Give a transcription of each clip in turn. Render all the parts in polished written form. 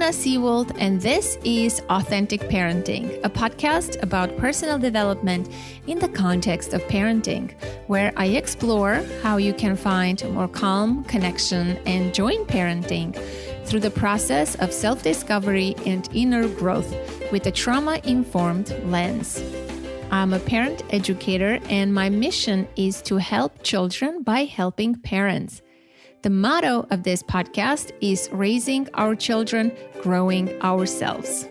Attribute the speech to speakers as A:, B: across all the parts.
A: Anna Seawold, and this is Authentic Parenting, a podcast about personal development in the context of parenting, where I explore how you can find more calm, connection, and joy in parenting through the process of self-discovery and inner growth with a trauma-informed lens. I'm a parent educator, and my mission is to help children by helping parents. The motto of this podcast is raising our children, growing ourselves.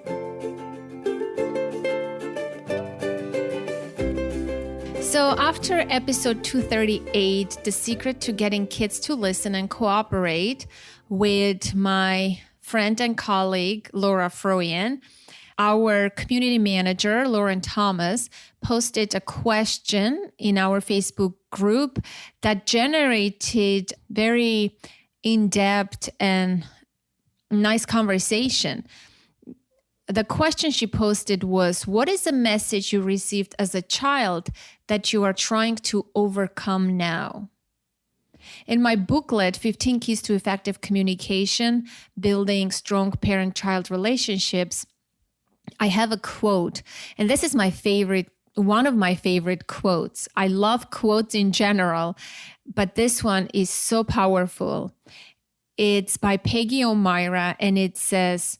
A: So after episode 238, The Secret to Getting Kids to Listen and Cooperate, with my friend and colleague, Laura Froyen, our community manager, Lauren Thomas, posted a question in our Facebook group that generated very in-depth and nice conversation. The question she posted was, what is a message you received as a child that you are trying to overcome now? In my booklet, 15 Keys to Effective Communication, Building Strong Parent-Child Relationships, I have a quote, and this is one of my favorite quotes. I love quotes in general, but this one is so powerful. It's by Peggy O'Meara, and it says,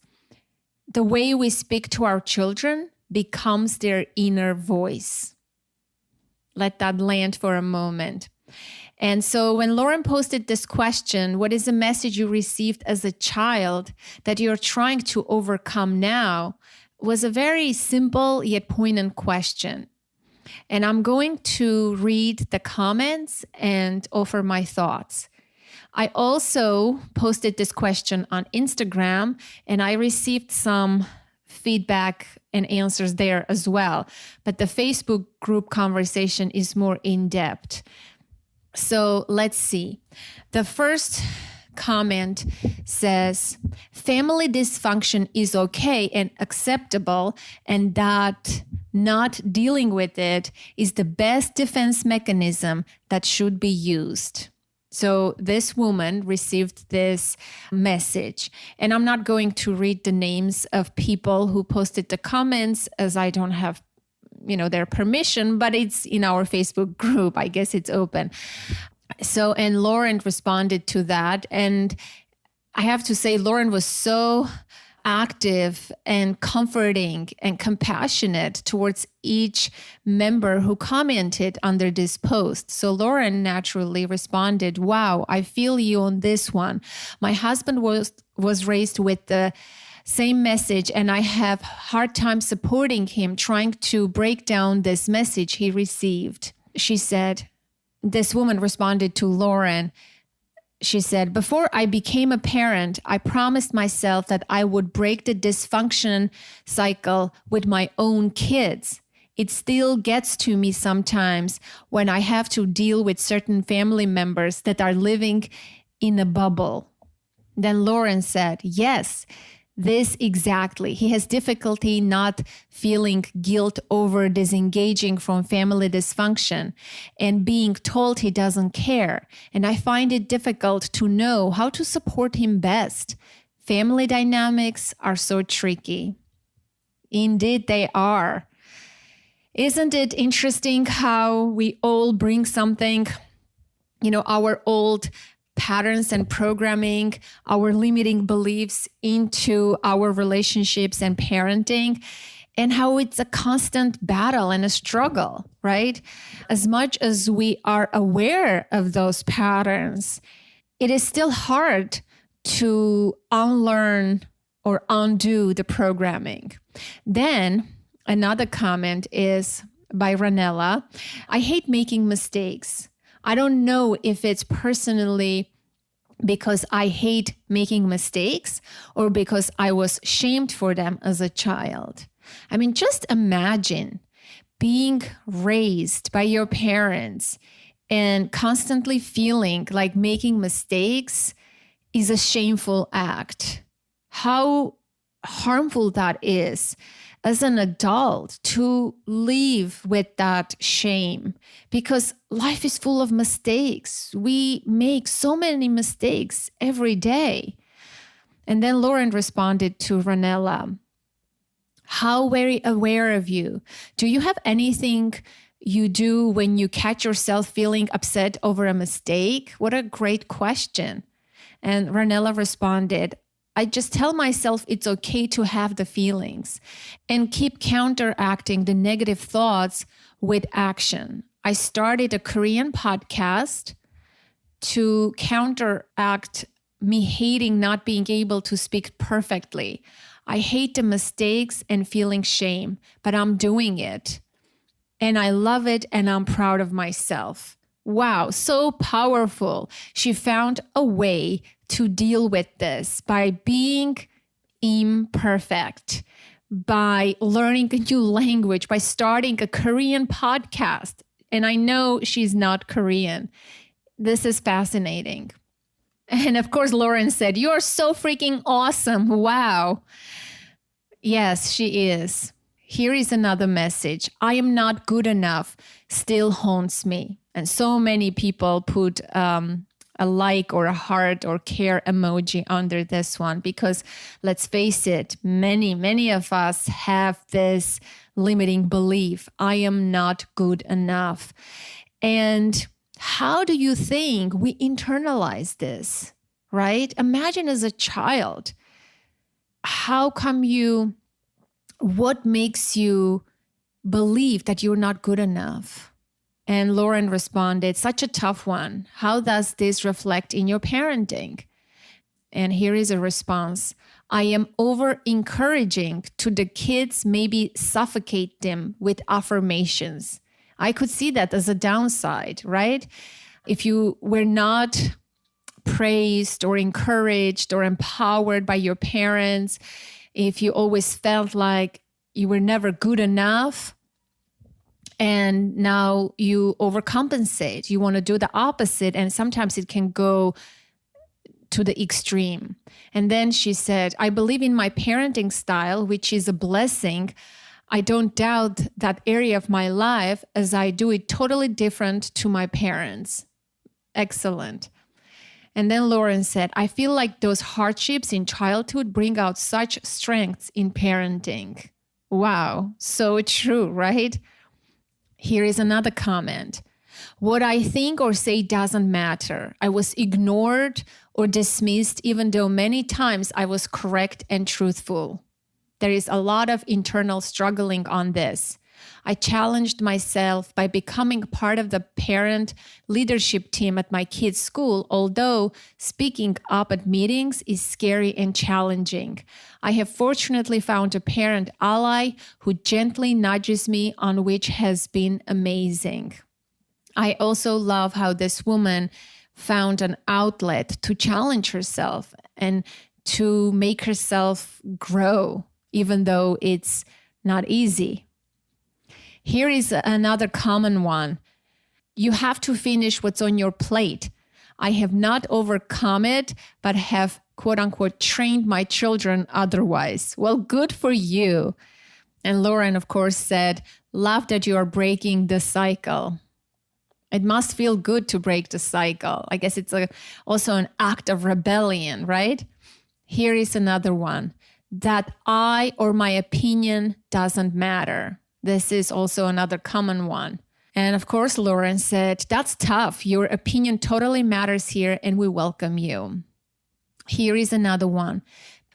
A: "The way we speak to our children becomes their inner voice." Let that land for a moment. And so when Lauren posted this question, what is a message you received as a child that you're trying to overcome now, was a very simple yet poignant question. And I'm going to read the comments and offer my thoughts. I also posted this question on Instagram, and I received some feedback and answers there as well. But the Facebook group conversation is more in-depth. So let's see. The first comment says, family dysfunction is okay and acceptable, and that not dealing with it is the best defense mechanism that should be used. So this woman received this message, and I'm not going to read the names of people who posted the comments as I don't have their permission, but it's in our Facebook group. I guess it's open. So, and Lauren responded to that. And I have to say, Lauren was so active and comforting and compassionate towards each member who commented under this post. So Lauren naturally responded, "Wow, I feel you on this one. My husband was raised with the same message, and I have hard time supporting him, trying to break down this message he received." She said, this woman responded to Lauren. She said, "Before I became a parent, I promised myself that I would break the dysfunction cycle with my own kids. It still gets to me sometimes when I have to deal with certain family members that are living in a bubble." Then Lauren said, "Yes, this exactly. He has difficulty not feeling guilt over disengaging from family dysfunction and being told he doesn't care. And I find it difficult to know how to support him best. Family dynamics are so tricky." Indeed, they are. Isn't it interesting how we all bring something, our old patterns and programming, our limiting beliefs into our relationships and parenting, and how it's a constant battle and a struggle, right? As much as we are aware of those patterns, it is still hard to unlearn or undo the programming. Then another comment is by Ranella. "I hate making mistakes. I don't know if it's personally because I hate making mistakes or because I was shamed for them as a child." I mean, just imagine being raised by your parents and constantly feeling like making mistakes is a shameful act. How harmful that is as an adult to live with that shame, because life is full of mistakes. We make so many mistakes every day. And then Lauren responded to Ranella, how very aware of you. Do you have anything you do when you catch yourself feeling upset over a mistake? What a great question. And Ranella responded, I just tell myself it's okay to have the feelings and keep counteracting the negative thoughts with action. I started a Korean podcast to counteract me hating not being able to speak perfectly. I hate the mistakes and feeling shame, but I'm doing it. And I love it and I'm proud of myself. Wow, so powerful. She found a way to deal with this by being imperfect, by learning a new language, by starting a Korean podcast. And I know she's not Korean. This is fascinating. And of course, Lauren said, you're so freaking awesome. Wow. Yes, she is. Here is another message. I am not good enough still haunts me. And so many people put a like or a heart or care emoji under this one because let's face it, many of us have this limiting belief. I am not good enough. And how do you think we internalize this, right? Imagine as a child, what makes you believe that you're not good enough? And Lauren responded, such a tough one. How does this reflect in your parenting? And here is a response. I am over encouraging to the kids, maybe suffocate them with affirmations. I could see that as a downside, right? If you were not praised or encouraged or empowered by your parents, if you always felt like you were never good enough, and now you overcompensate, you want to do the opposite, and sometimes it can go to the extreme. And then she said, I believe in my parenting style, which is a blessing. I don't doubt that area of my life as I do it totally different to my parents. Excellent. And then Lauren said, I feel like those hardships in childhood bring out such strengths in parenting. Wow, so true, right? Here is another comment. What I think or say doesn't matter. I was ignored or dismissed, even though many times I was correct and truthful. There is a lot of internal struggling on this. I challenged myself by becoming part of the parent leadership team at my kids' school, although speaking up at meetings is scary and challenging. I have fortunately found a parent ally who gently nudges me on, which has been amazing. I also love how this woman found an outlet to challenge herself and to make herself grow, even though it's not easy. Here is another common one. You have to finish what's on your plate. I have not overcome it, but have, quote unquote, trained my children otherwise. Well, good for you. And Lauren, of course, said, love that you are breaking the cycle. It must feel good to break the cycle. I guess it's also an act of rebellion, right? Here is another one. That I or my opinion doesn't matter. This is also another common one. And of course, Lauren said, that's tough. Your opinion totally matters here and we welcome you. Here is another one.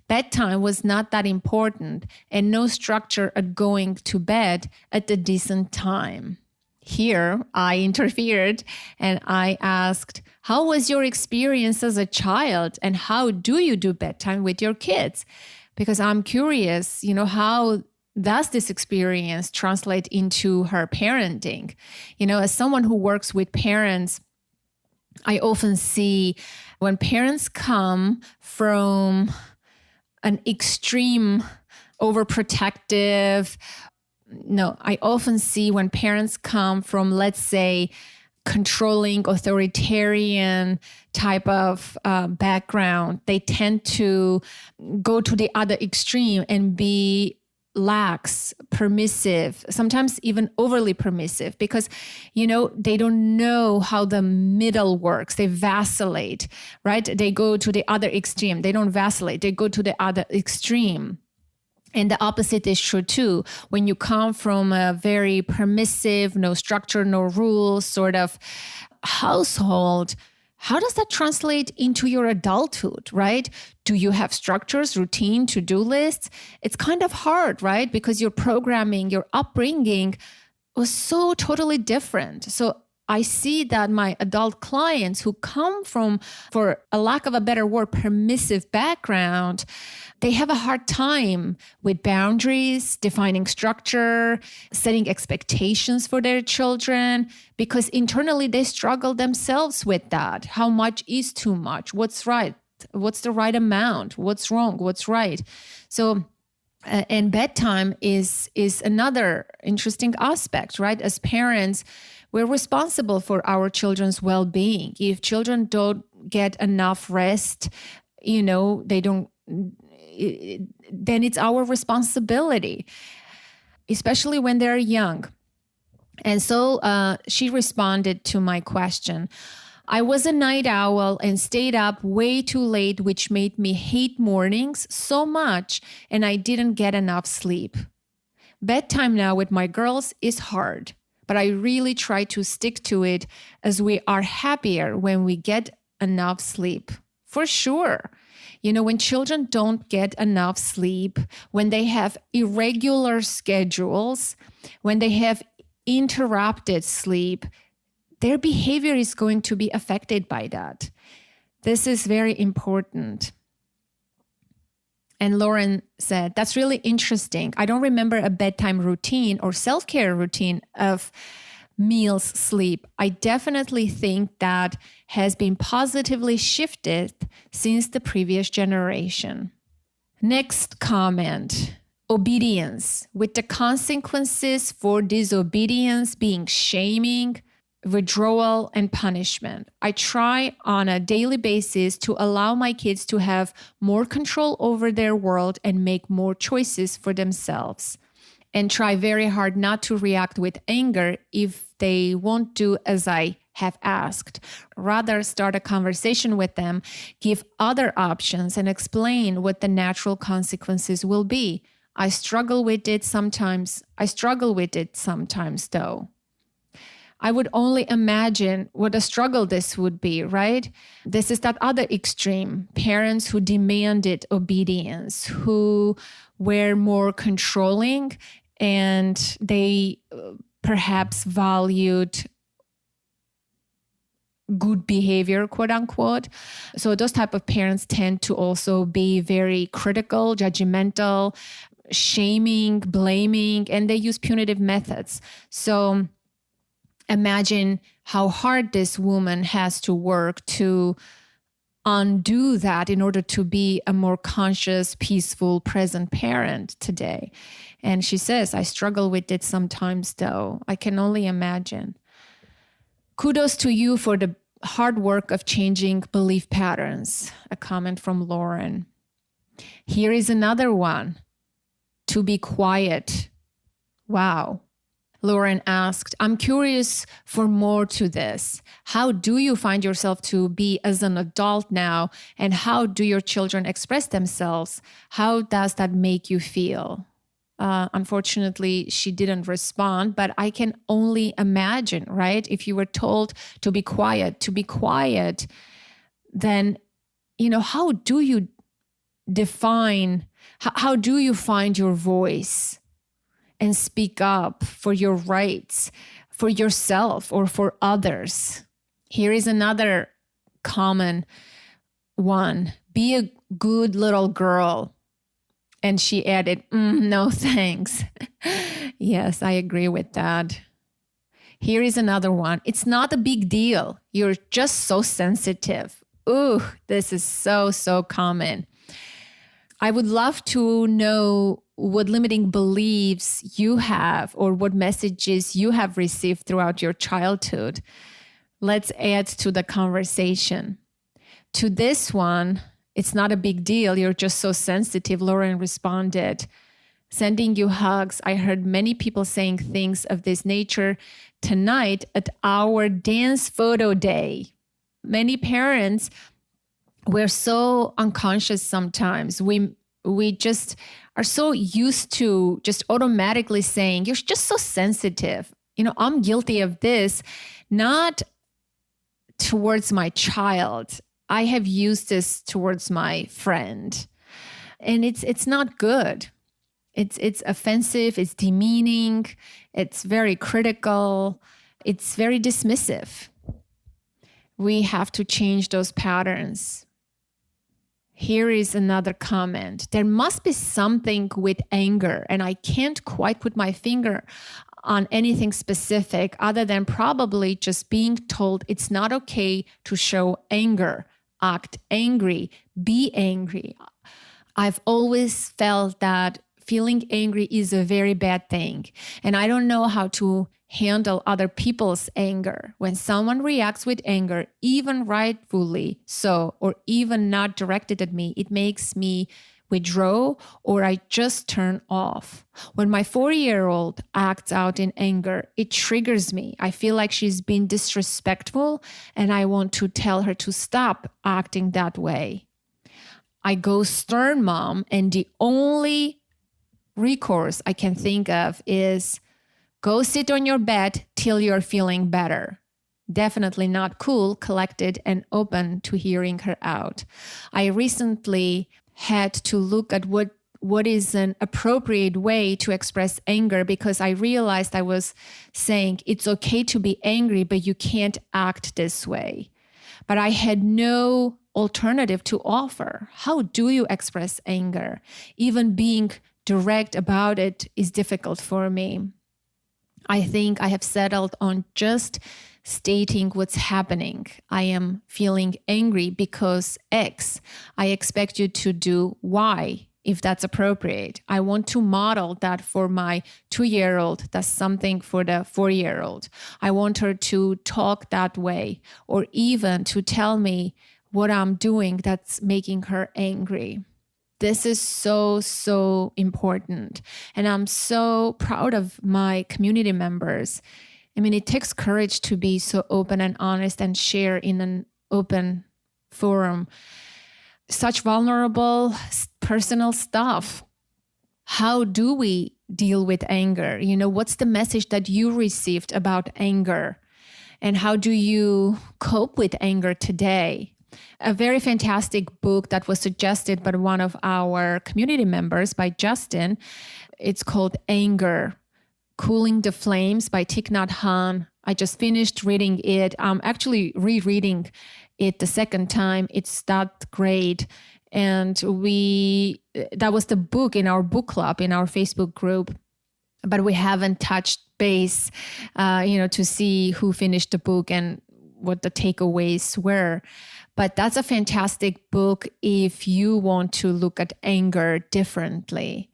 A: Bedtime was not that important and no structure at going to bed at a decent time. Here, I interfered and I asked, how was your experience as a child and how do you do bedtime with your kids? Because I'm curious, how does this experience translate into her parenting? As someone who works with parents, I often see when parents come from an extreme overprotective, I often see when parents come from, let's say, controlling, authoritarian type of background, they tend to go to the other extreme and be lax, permissive, sometimes even overly permissive because, they don't know how the middle works. They vacillate, right? They go to the other extreme. They don't vacillate. They go to the other extreme. And the opposite is true too. When you come from a very permissive, no structure, no rules sort of household, how does that translate into your adulthood, right? Do you have structures, routine, to-do lists? It's kind of hard, right? Because your programming, your upbringing was so totally different. So I see that my adult clients who come from, for a lack of a better word, permissive background, they have a hard time with boundaries, defining structure, setting expectations for their children, because internally they struggle themselves with that. How much is too much? What's right? What's the right amount? What's wrong? What's right? So, and bedtime is another interesting aspect, right? As parents, we're responsible for our children's well-being. If children don't get enough rest, they don't, then it's our responsibility, especially when they're young. And so she responded to my question. I was a night owl and stayed up way too late, which made me hate mornings so much, and I didn't get enough sleep. Bedtime now with my girls is hard, but I really try to stick to it as we are happier when we get enough sleep. For sure. When children don't get enough sleep, when they have irregular schedules, when they have interrupted sleep, their behavior is going to be affected by that. This is very important. And Lauren said, that's really interesting. I don't remember a bedtime routine or self-care routine of meals, sleep. I definitely think that has been positively shifted since the previous generation. Next comment, obedience, with the consequences for disobedience being shaming, withdrawal, and punishment. I try on a daily basis to allow my kids to have more control over their world and make more choices for themselves, and try very hard not to react with anger if they won't do as I have asked. Rather, start a conversation with them, give other options, and explain what the natural consequences will be. I struggle with it sometimes, though. I would only imagine what a struggle this would be, right? This is that other extreme. Parents who demanded obedience, who were more controlling, and they perhaps valued good behavior, quote unquote. So those type of parents tend to also be very critical, judgmental, shaming, blaming, and they use punitive methods. So imagine how hard this woman has to work to undo that in order to be a more conscious, peaceful, present parent today. And she says, I struggle with it sometimes, though. I can only imagine. Kudos to you for the hard work of changing belief patterns. A comment from Lauren. Here is another one. To be quiet. Wow. Lauren asked, I'm curious for more to this. How do you find yourself to be as an adult now? And how do your children express themselves? How does that make you feel? Unfortunately, she didn't respond, but I can only imagine, right? If you were told to be quiet, then, how do you define, how do you find your voice and speak up for your rights, for yourself or for others? Here is another common one. Be a good little girl. And she added, no thanks. Yes, I agree with that. Here is another one. It's not a big deal. You're just so sensitive. Ooh, this is so common. I would love to know what limiting beliefs you have or what messages you have received throughout your childhood. Let's add to the conversation. To this one, it's not a big deal. You're just so sensitive. Lauren responded, Sending you hugs. I heard many people saying things of this nature tonight at our dance photo day. Many parents, we're so unconscious sometimes. We just are so used to just automatically saying, you're just so sensitive. I'm guilty of this, not towards my child. I have used this towards my friend. And it's not good. It's offensive, it's demeaning, it's very critical, it's very dismissive. We have to change those patterns. Here is another comment. There must be something with anger, and I can't quite put my finger on anything specific other than probably just being told it's not okay to show anger, act angry, be angry. I've always felt that feeling angry is a very bad thing. And I don't know how to handle other people's anger. When someone reacts with anger, even rightfully so, or even not directed at me, it makes me withdraw or I just turn off. When my 4-year-old acts out in anger, it triggers me. I feel like she's been disrespectful and I want to tell her to stop acting that way. I go stern mom, and the only recourse I can think of is go sit on your bed till you're feeling better. Definitely not cool, collected, and open to hearing her out. I recently had to look at what is an appropriate way to express anger because I realized I was saying it's okay to be angry, but you can't act this way. But I had no alternative to offer. How do you express anger? Even being direct about it is difficult for me. I think I have settled on just stating what's happening. I am feeling angry because X. I expect you to do Y if that's appropriate. I want to model that for my 2-year-old. That's something for the 4-year-old. I want her to talk that way or even to tell me what I'm doing that's making her angry. This is so, so important. And I'm so proud of my community members. I mean, it takes courage to be so open and honest and share in an open forum such vulnerable personal stuff. How do we deal with anger? What's the message that you received about anger? And how do you cope with anger today? A very fantastic book that was suggested by one of our community members, by Justin. It's called Anger, Cooling the Flames by Thich Nhat Hanh. I just finished reading it. I'm actually rereading it the second time. It's that great. And that was the book in our book club, in our Facebook group. But we haven't touched base, to see who finished the book and what the takeaways were. But that's a fantastic book if you want to look at anger differently.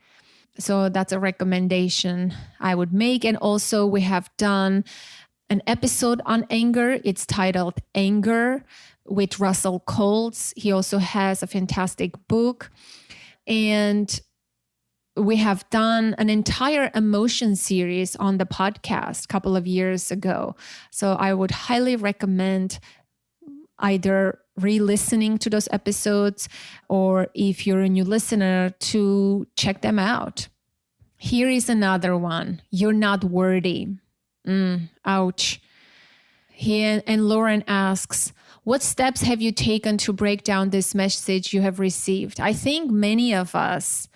A: So that's a recommendation I would make. And also we have done an episode on anger. It's titled Anger with Russell Coles. He also has a fantastic book. And we have done an entire emotion series on the podcast a couple of years ago. So I would highly recommend either re-listening to those episodes or if you're a new listener to check them out. Here is another one. You're not worthy. Ouch. Here, and Lauren asks, what steps have you taken to break down this message you have received? I think many of us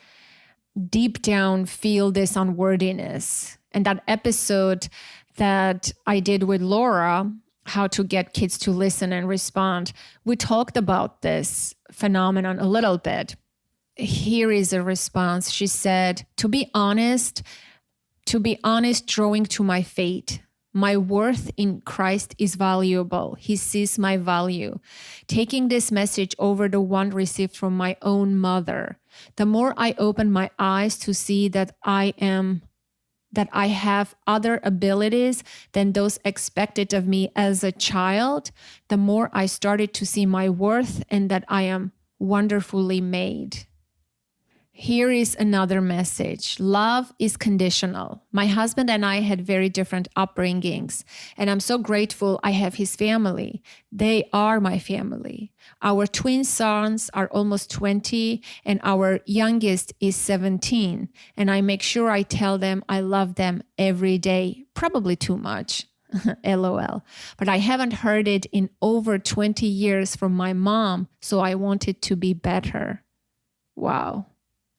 A: deep down feel this unworthiness. And that episode that I did with Laura, how to get kids to listen and respond, we talked about this phenomenon a little bit. Here is a response. She said, to be honest, drawing to my fate. My worth in Christ is valuable. He sees my value. Taking this message over the one received from my own mother. The more I open my eyes to see that I have other abilities than those expected of me as a child, the more I started to see my worth and that I am wonderfully made. Here is another message. Love is conditional. My husband and I had very different upbringings, and I'm so grateful I have his family. They are my family. Our twin sons are almost 20, and our youngest is 17, and I make sure I tell them I love them every day, probably too much. LOL. But I haven't heard it in over 20 years from my mom, so I want it to be better. Wow.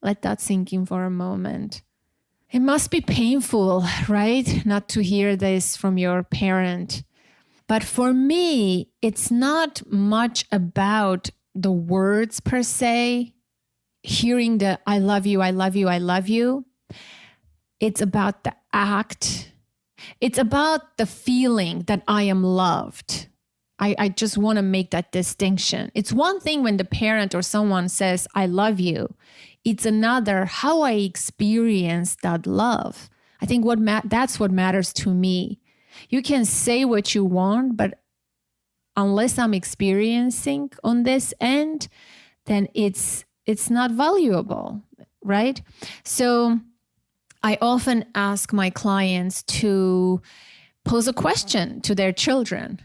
A: Let that sink in for a moment. It must be painful, right? Not to hear this from your parent. But for me, it's not much about the words per se, hearing the I love you, I love you, I love you. It's about the act. It's about the feeling that I am loved. I just want to make that distinction. It's one thing when the parent or someone says, I love you. It's another how I experience that love. I think that's what matters to me. You can say what you want, but unless I'm experiencing on this end, then it's not valuable, right? So I often ask my clients to pose a question to their children.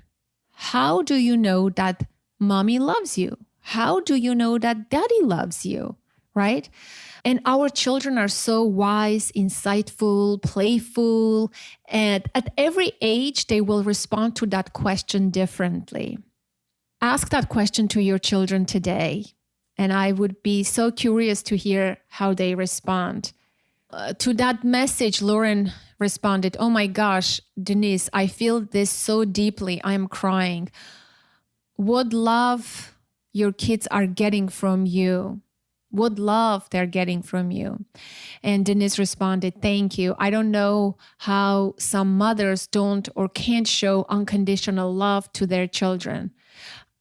A: How do you know that mommy loves you? How do you know that daddy loves you? Right? And our children are so wise, insightful, playful, and at every age, they will respond to that question differently. Ask that question to your children today, and I would be so curious to hear how they respond. To that message, Lauren responded, oh my gosh, Denise, I feel this so deeply. I'm crying. What love your kids are getting from you. What love they're getting from you. And Denise responded, thank you. I don't know how some mothers don't or can't show unconditional love to their children.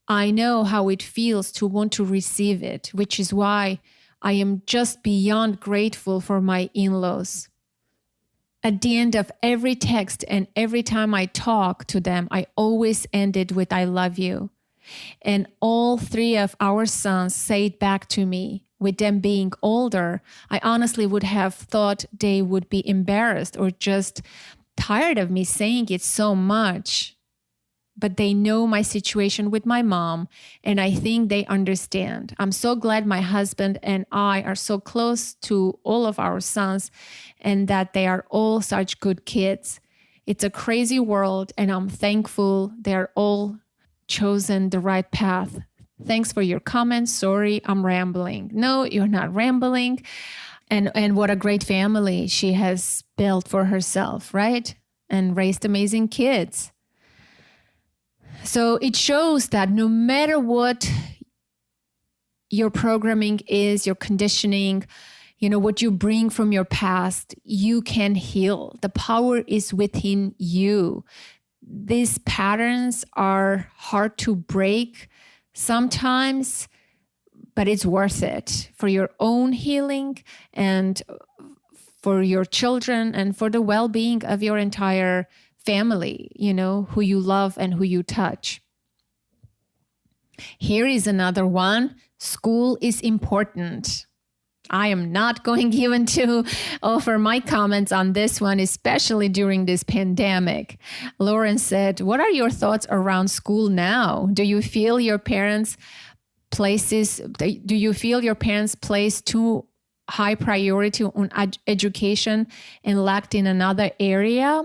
A: I know how it feels to want to receive it, which is why I am just beyond grateful for my in-laws. At the end of every text and every time I talk to them, I always end it with I love you. And all three of our sons say it back to me. With them being older, I honestly would have thought they would be embarrassed or just tired of me saying it so much. But they know my situation with my mom, and I think they understand. I'm so glad my husband and I are so close to all of our sons and that they are all such good kids. It's a crazy world, and I'm thankful they're all chosen the right path. Thanks for your comments. Sorry, I'm rambling. No, you're not rambling. And what a great family she has built for herself, right? And raised amazing kids. So it shows that no matter what your programming is, your conditioning, what you bring from your past, you can heal. The power is within you. These patterns are hard to break sometimes, but it's worth it for your own healing and for your children and for the well-being of your entire family, who you love and who you touch. Here is another one. School is important. I am not going even to offer my comments on this one, especially during this pandemic. Lauren said, what are your thoughts around school now? Do you feel your parents place too high priority on education and lacked in another area?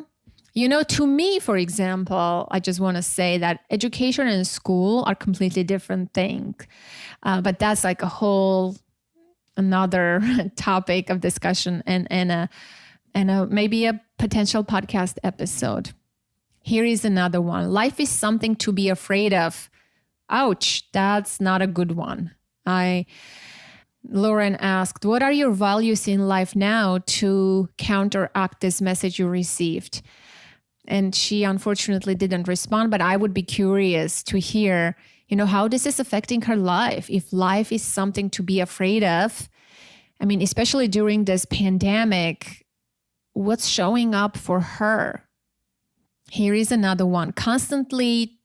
A: To me, for example, I just want to say that education and school are completely different things. But that's like another topic of discussion and maybe a potential podcast episode. Here is another one. Life is something to be afraid of. Ouch, that's not a good one. Lauren asked, what are your values in life now to counteract this message you received? And she unfortunately didn't respond, but I would be curious to hear, how this is affecting her life. If life is something to be afraid of, especially during this pandemic, what's showing up for her? Here is another one. Constantly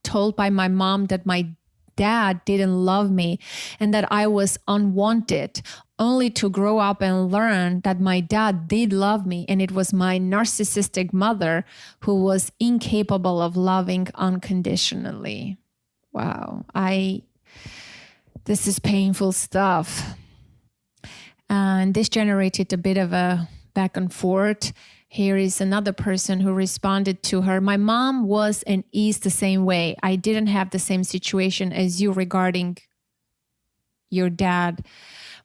A: told by my mom that my dad didn't love me and that I was unwanted, only to grow up and learn that my dad did love me and it was my narcissistic mother who was incapable of loving unconditionally. Wow, this is painful stuff. And this generated a bit of a back and forth. Here is another person who responded to her. My mom was and is the same way. I didn't have the same situation as you regarding your dad.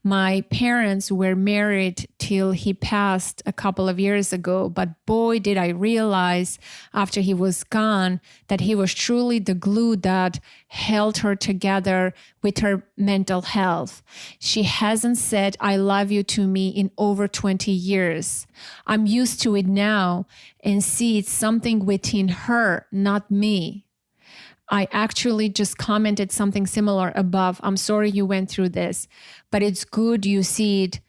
A: My parents were married till he passed a couple of years ago, but boy, did I realize after he was gone that he was truly the glue that held her together with her mental health. She hasn't said I love you to me in over 20 years. I'm used to it now and see it's something within her, not me. I actually just commented something similar above. I'm sorry you went through this, but it's good you see it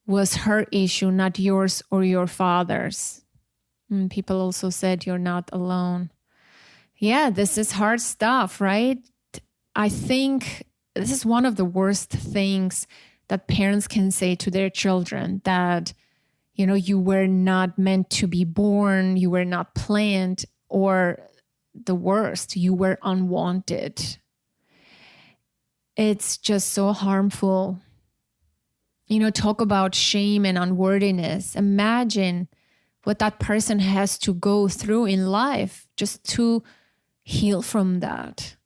A: was her issue, not yours or your father's. And people also said you're not alone. Yeah, this is hard stuff, right? I think this is one of the worst things that parents can say to their children, that, you know, you were not meant to be born, you were not planned, or the worst, you were unwanted. It's just so harmful. You know, talk about shame and unworthiness. Imagine what that person has to go through in life just to heal from that.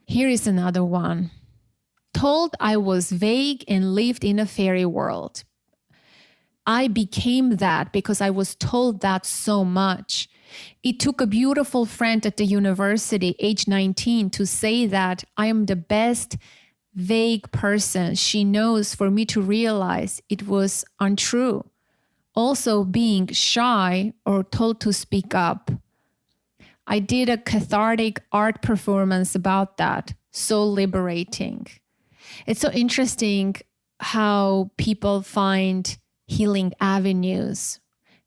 A: Here is another one. Told I was vague and lived in a fairy world. I became that because I was told that so much. It took a beautiful friend at the university, age 19, to say that I am the best vague person she knows for me to realize it was untrue. Also being shy or told to speak up. I did a cathartic art performance about that. So liberating. It's so interesting how people find healing avenues.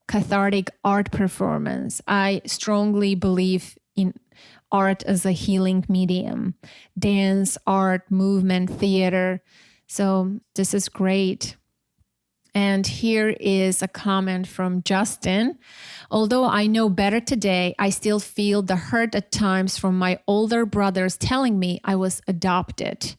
A: Cathartic art performance. I strongly believe in art as a healing medium. Dance, art, movement, theater. So this is great. And here is a comment from Justin. Although I know better today, I still feel the hurt at times from my older brothers telling me I was adopted.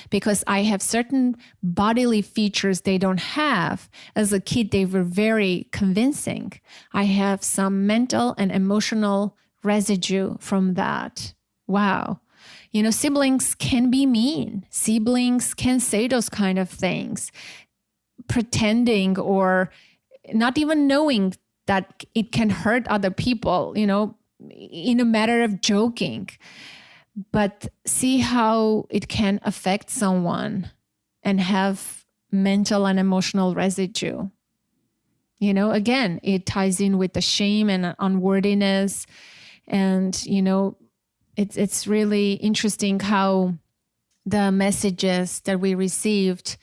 A: Because I have certain bodily features they don't have. As a kid, they were very convincing. I have some mental and emotional residue from that. Wow. You know, siblings can be mean. Siblings can say those kind of things, pretending or not even knowing that it can hurt other people, you know, in a matter of joking. But see how it can affect someone and have mental and emotional residue. You know, again, it ties in with the shame and unworthiness. And, you know, it's really interesting how the messages that we received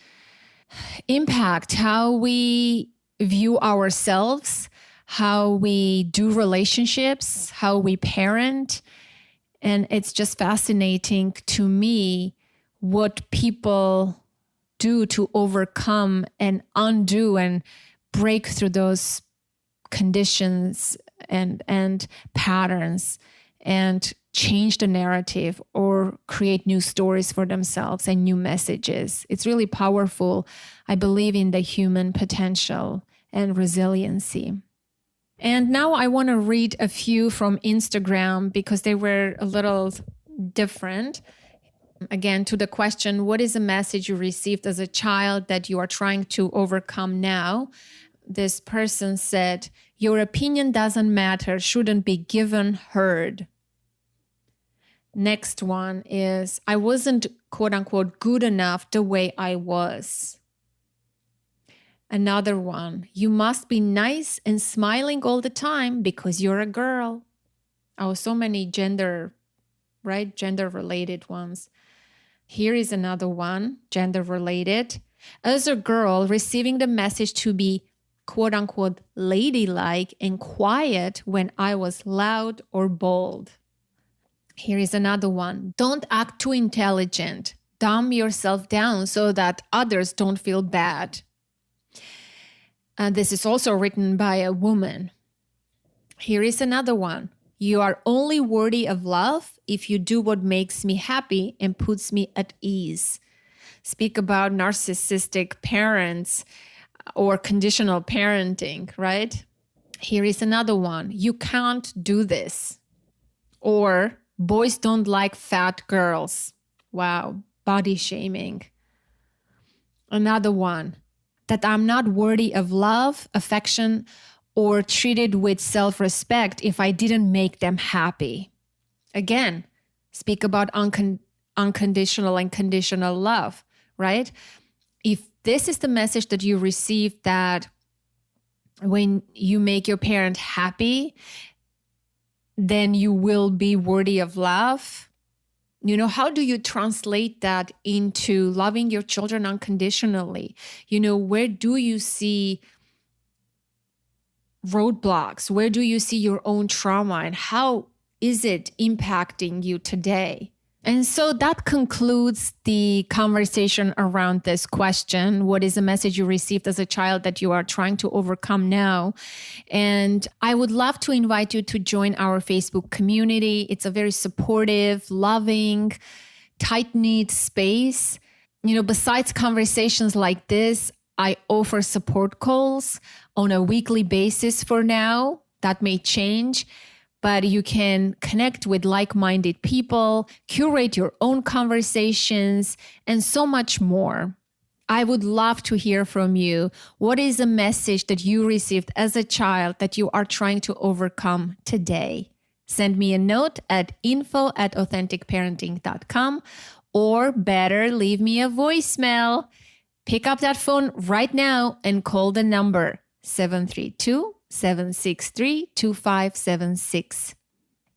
A: impact how we view ourselves, how we do relationships, how we parent. And it's just fascinating to me what people do to overcome and undo and break through those conditions and patterns and change the narrative or create new stories for themselves and new messages. It's really powerful. I believe in the human potential and resiliency. And now I want to read a few from Instagram because they were a little different. Again, to the question, what is a message you received as a child that you are trying to overcome now? This person said, your opinion doesn't matter, shouldn't be given, heard. Next one is, I wasn't quote unquote good enough the way I was. Another one, you must be nice and smiling all the time because you're a girl. Oh, so many gender related ones. Here is another one, gender related. As a girl, receiving the message to be quote unquote ladylike and quiet when I was loud or bold. Here is another one. Don't act too intelligent. Dumb yourself down so that others don't feel bad. And this is also written by a woman. Here is another one. You are only worthy of love if you do what makes me happy and puts me at ease. Speak about narcissistic parents or conditional parenting, right? Here is another one. You can't do this. Or boys don't like fat girls. Wow, body shaming. Another one. That I'm not worthy of love, affection, or treated with self-respect if I didn't make them happy. Again, speak about unconditional and conditional love, right? If this is the message that you receive, that when you make your parent happy, then you will be worthy of love. You know, how do you translate that into loving your children unconditionally? You know, where do you see roadblocks? Where do you see your own trauma, and how is it impacting you today? And so that concludes the conversation around this question. What is the message you received as a child that you are trying to overcome now? And I would love to invite you to join our Facebook community. It's a very supportive, loving, tight-knit space. You know, besides conversations like this, I offer support calls on a weekly basis for now. That may change. But you can connect with like-minded people, curate your own conversations, and so much more. I would love to hear from you. What is a message that you received as a child that you are trying to overcome today? Send me a note at info@authenticparenting.com, or better, leave me a voicemail. Pick up that phone right now and call the number 732-763-2576.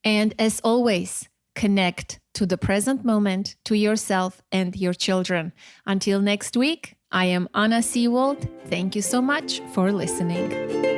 A: And as always, connect to the present moment, to yourself and your children. Until next week, I am Anna Seawold. Thank you so much for listening.